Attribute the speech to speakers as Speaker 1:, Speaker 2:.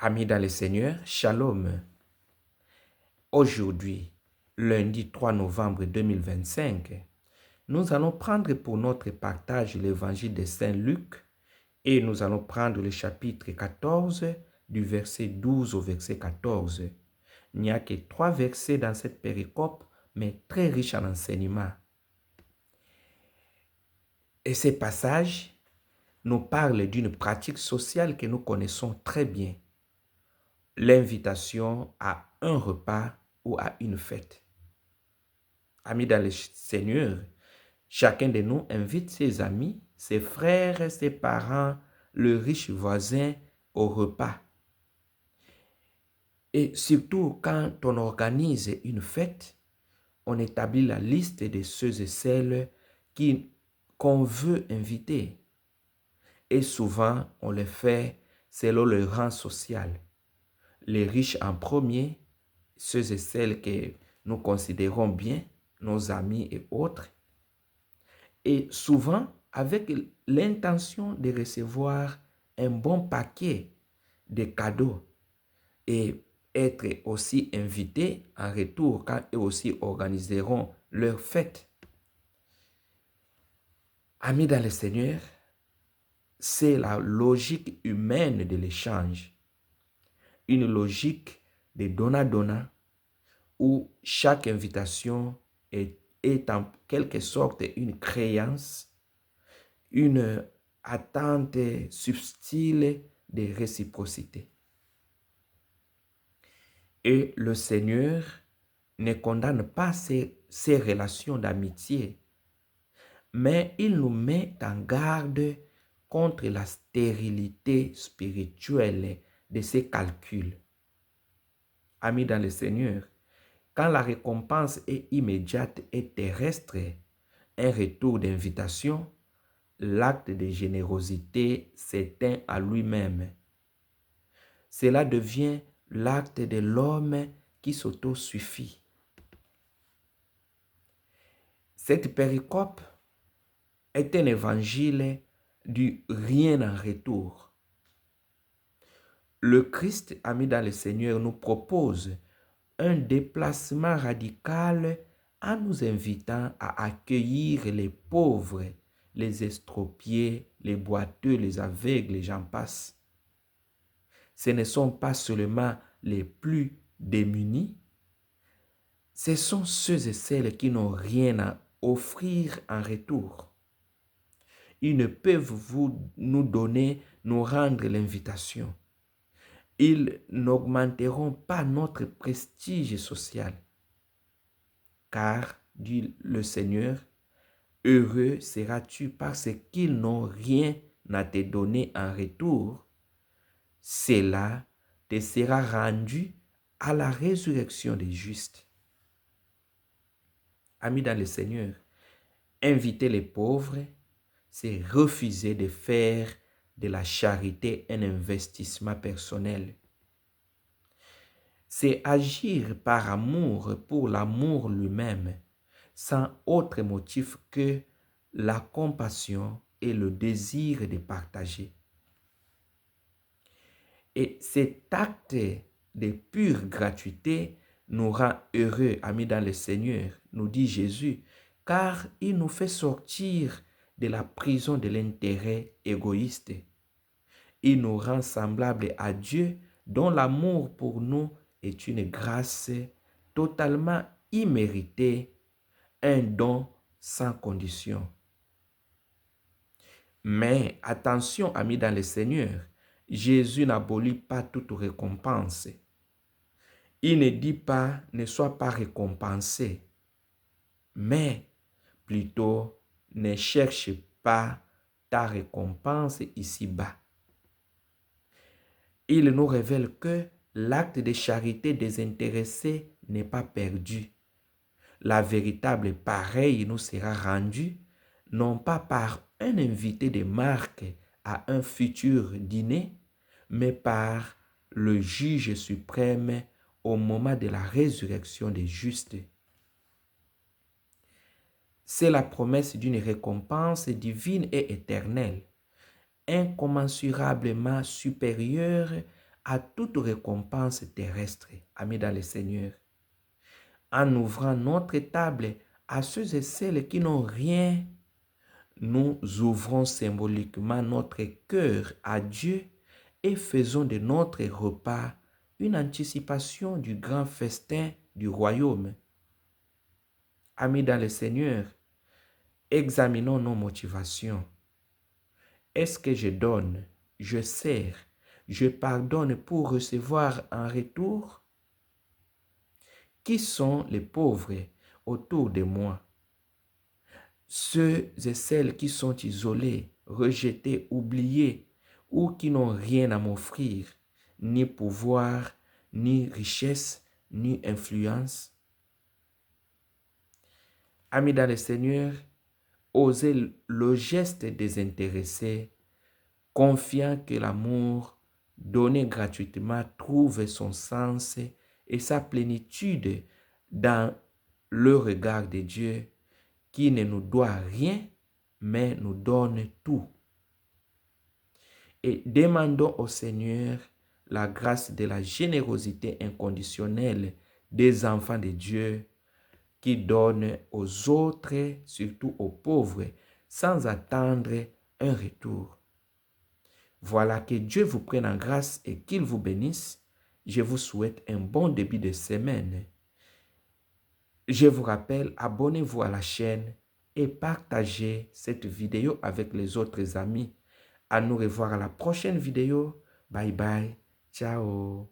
Speaker 1: Amis dans le Seigneur, Shalom. Aujourd'hui, lundi 3 novembre 2025, nous allons prendre pour notre partage l'évangile de Saint Luc et nous allons prendre le chapitre 14 du verset 12 au verset 14. Il n'y a que 3 versets dans cette péricope, mais très riche en enseignements. Et ces passages nous parlent d'une pratique sociale que nous connaissons très bien. L'invitation à un repas ou à une fête. Amis dans le Seigneur, chacun de nous invite ses amis, ses frères, ses parents, le riche voisin au repas. Et surtout quand on organise une fête, on établit la liste de ceux et celles qu'on veut inviter. Et souvent, on le fait selon le rang social. Les riches en premier, ceux et celles que nous considérons bien, nos amis et autres, et souvent avec l'intention de recevoir un bon paquet de cadeaux et être aussi invités en retour quand eux aussi organiseront leur fête. Amis dans le Seigneur, c'est la logique humaine de l'échange, une logique de donnant-donnant, où chaque invitation est en quelque sorte une créance, une attente subtile de réciprocité. Et le Seigneur ne condamne pas ces relations d'amitié, mais il nous met en garde contre la stérilité spirituelle de ces calculs. Amis dans le Seigneur, quand la récompense est immédiate et terrestre, un retour d'invitation, l'acte de générosité s'éteint à lui-même. Cela devient l'acte de l'homme qui s'auto-suffit. Cette péricope est un évangile du rien en retour. Le Christ, ami dans le Seigneur, nous propose un déplacement radical en nous invitant à accueillir les pauvres, les estropiés, les boiteux, les aveugles, et j'en passe. Ce ne sont pas seulement les plus démunis, ce sont ceux et celles qui n'ont rien à offrir en retour. Ils ne peuvent nous rendre l'invitation. Ils n'augmenteront pas notre prestige social. Car, dit le Seigneur, heureux seras-tu parce qu'ils n'ont rien à te donner en retour. Cela te sera rendu à la résurrection des justes. Amis dans le Seigneur, inviter les pauvres, c'est refuser de faire de la charité un investissement personnel. C'est agir par amour pour l'amour lui-même, sans autre motif que la compassion et le désir de partager. Et cet acte de pure gratuité nous rend heureux, amis dans le Seigneur, nous dit Jésus, car il nous fait sortir de la prison de l'intérêt égoïste. Il nous rend semblables à Dieu, dont l'amour pour nous est une grâce totalement imméritée, un don sans condition. Mais attention, amis dans le Seigneur, Jésus n'abolit pas toute récompense. Il ne dit pas « ne sois pas récompensé », mais plutôt « ne cherche pas ta récompense ici-bas ». Il nous révèle que l'acte de charité désintéressée n'est pas perdu. La véritable pareille nous sera rendue non pas par un invité de marque à un futur dîner, mais par le juge suprême au moment de la résurrection des justes. C'est la promesse d'une récompense divine et éternelle, incommensurablement supérieure à toute récompense terrestre, amis dans le Seigneur, en ouvrant notre table à ceux et celles qui n'ont rien. Nous ouvrons symboliquement notre cœur à Dieu et faisons de notre repas une anticipation du grand festin du royaume. Amis dans le Seigneur, examinons nos motivations. Est-ce que je donne, je sers, je pardonne pour recevoir en retour? Qui sont les pauvres autour de moi? Ceux et celles qui sont isolés, rejetés, oubliés ou qui n'ont rien à m'offrir, ni pouvoir, ni richesse, ni influence. Amis dans le Seigneur, osez le geste désintéressé, confiant que l'amour donné gratuitement trouve son sens et sa plénitude dans le regard de Dieu, qui ne nous doit rien, mais nous donne tout. Et demandons au Seigneur la grâce de la générosité inconditionnelle des enfants de Dieu qui donnent aux autres, surtout aux pauvres, sans attendre un retour. Voilà, que Dieu vous prenne en grâce et qu'il vous bénisse. Je vous souhaite un bon début de semaine. Je vous rappelle, abonnez-vous à la chaîne et partagez cette vidéo avec les autres amis. À nous revoir à la prochaine vidéo. Bye bye. Ciao.